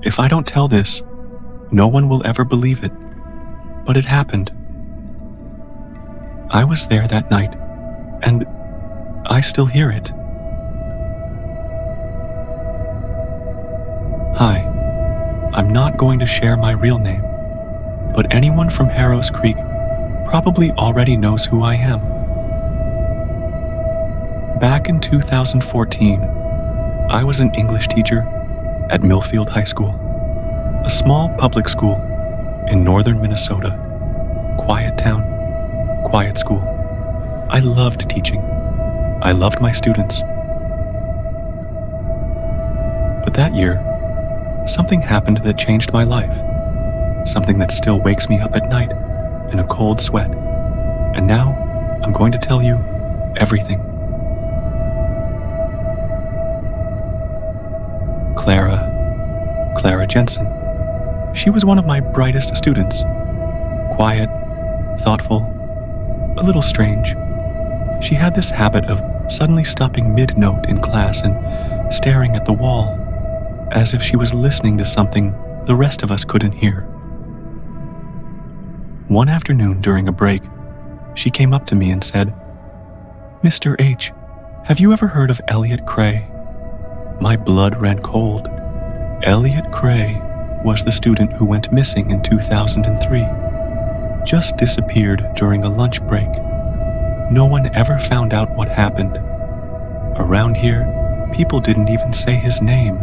If I don't tell this, no one will ever believe it, but it happened. I was there that night, and I still hear it. Hi, I'm not going to share my real name, but anyone from Harrows Creek probably already knows who I am. Back in 2014, I was an English teacher at Millfield High School, a small public school in northern Minnesota. Quiet town, quiet school. I loved teaching. I loved my students. But that year, something happened that changed my life. Something that still wakes me up at night in a cold sweat. And now, I'm going to tell you everything. Clara Jensen. She was one of my brightest students. Quiet, thoughtful, a little strange. She had this habit of suddenly stopping mid-note in class and staring at the wall, as if she was listening to something the rest of us couldn't hear. One afternoon during a break, she came up to me and said, "Mr. H, have you ever heard of Elliot Cray?" My blood ran cold. Elliot Cray was the student who went missing in 2003. Just disappeared during a lunch break. No one ever found out what happened. Around here, people didn't even say his name.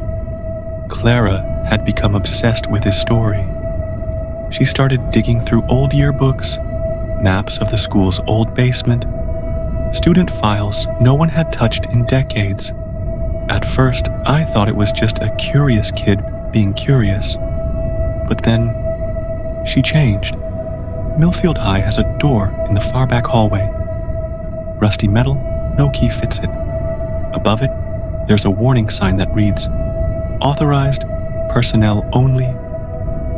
Clara had become obsessed with his story. She started digging through old yearbooks, maps of the school's old basement, student files no one had touched in decades. At first, I thought it was just a curious kid being curious. But then, she changed. Millfield High has a door in the far back hallway. Rusty metal, no key fits it. Above it, there's a warning sign that reads, "Authorized, personnel only,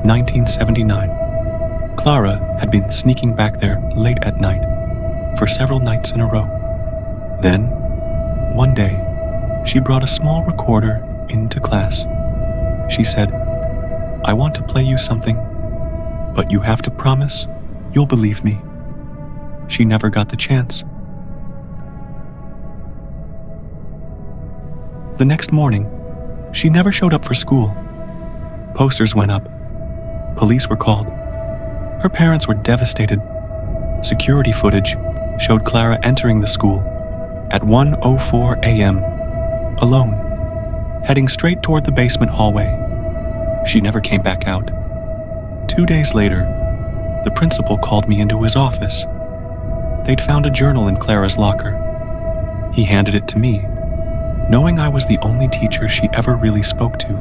1979. Clara had been sneaking back there late at night, for several nights in a row. Then, one day, she brought a small recorder into class. She said, "I want to play you something, but you have to promise you'll believe me." She never got the chance. The next morning, she never showed up for school. Posters went up. Police were called. Her parents were devastated. Security footage showed Clara entering the school at 1:04 a.m., alone, heading straight toward the basement hallway. She never came back out. 2 days later, the principal called me into his office. They'd found a journal in Clara's locker. He handed it to me, knowing I was the only teacher she ever really spoke to.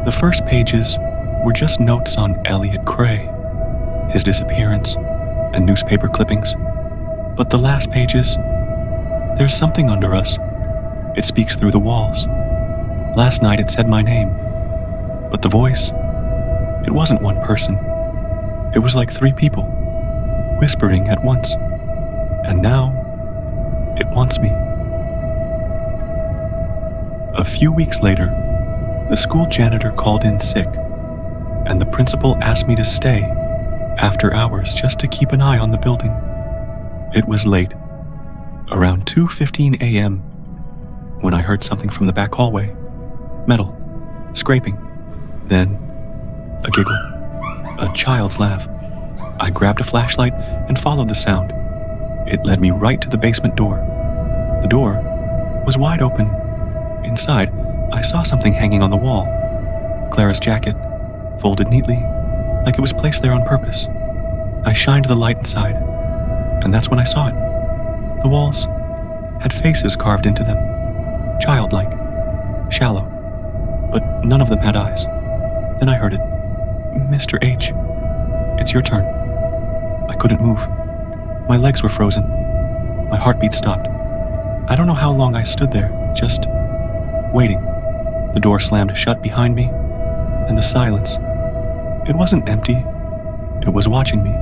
The first pages were just notes on Elliot Cray, his disappearance, and newspaper clippings. But the last pages, there's something under us. It speaks through the walls. Last night it said my name, but the voice, it wasn't one person. It was like 3 people, whispering at once. And now, it wants me. A few weeks later, the school janitor called in sick, and the principal asked me to stay after hours just to keep an eye on the building. It was late, around 2:15 a.m., when I heard something from the back hallway. Metal, scraping, then a giggle, a child's laugh. I grabbed a flashlight and followed the sound. It led me right to the basement door. The door was wide open. Inside, I saw something hanging on the wall. Clara's jacket, folded neatly, like it was placed there on purpose. I shined the light inside, and that's when I saw it. The walls had faces carved into them, childlike, shallow, but none of them had eyes. Then I heard it. "Mr. H, it's your turn." I couldn't move. My legs were frozen. My heartbeat stopped. I don't know how long I stood there, just waiting. The door slammed shut behind me, and the silence. It wasn't empty. It was watching me.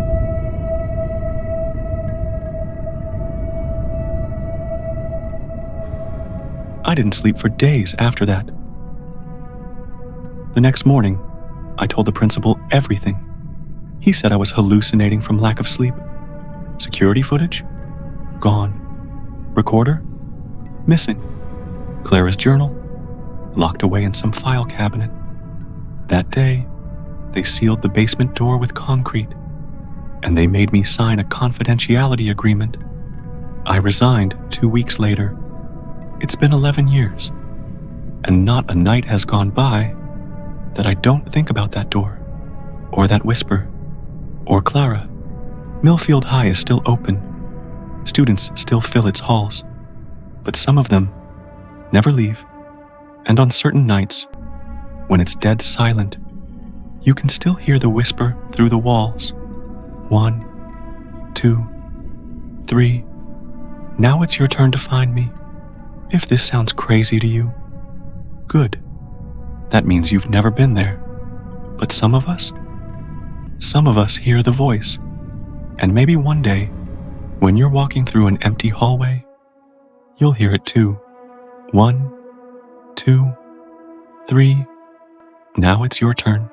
I didn't sleep for days after that. The next morning, I told the principal everything. He said I was hallucinating from lack of sleep. Security footage? Gone. Recorder? Missing. Clara's journal? Locked away in some file cabinet. That day, they sealed the basement door with concrete, and they made me sign a confidentiality agreement. I resigned 2 weeks later. It's been 11 years, and not a night has gone by that I don't think about that door, or that whisper, or Clara. Millfield High is still open. Students still fill its halls, but some of them never leave. And on certain nights, when it's dead silent, you can still hear the whisper through the walls. 1, 2, 3. Now it's your turn to find me. If this sounds crazy to you, good. That means you've never been there. But some of us hear the voice. And maybe one day, when you're walking through an empty hallway, you'll hear it too. 1, 2, 3. Now it's your turn.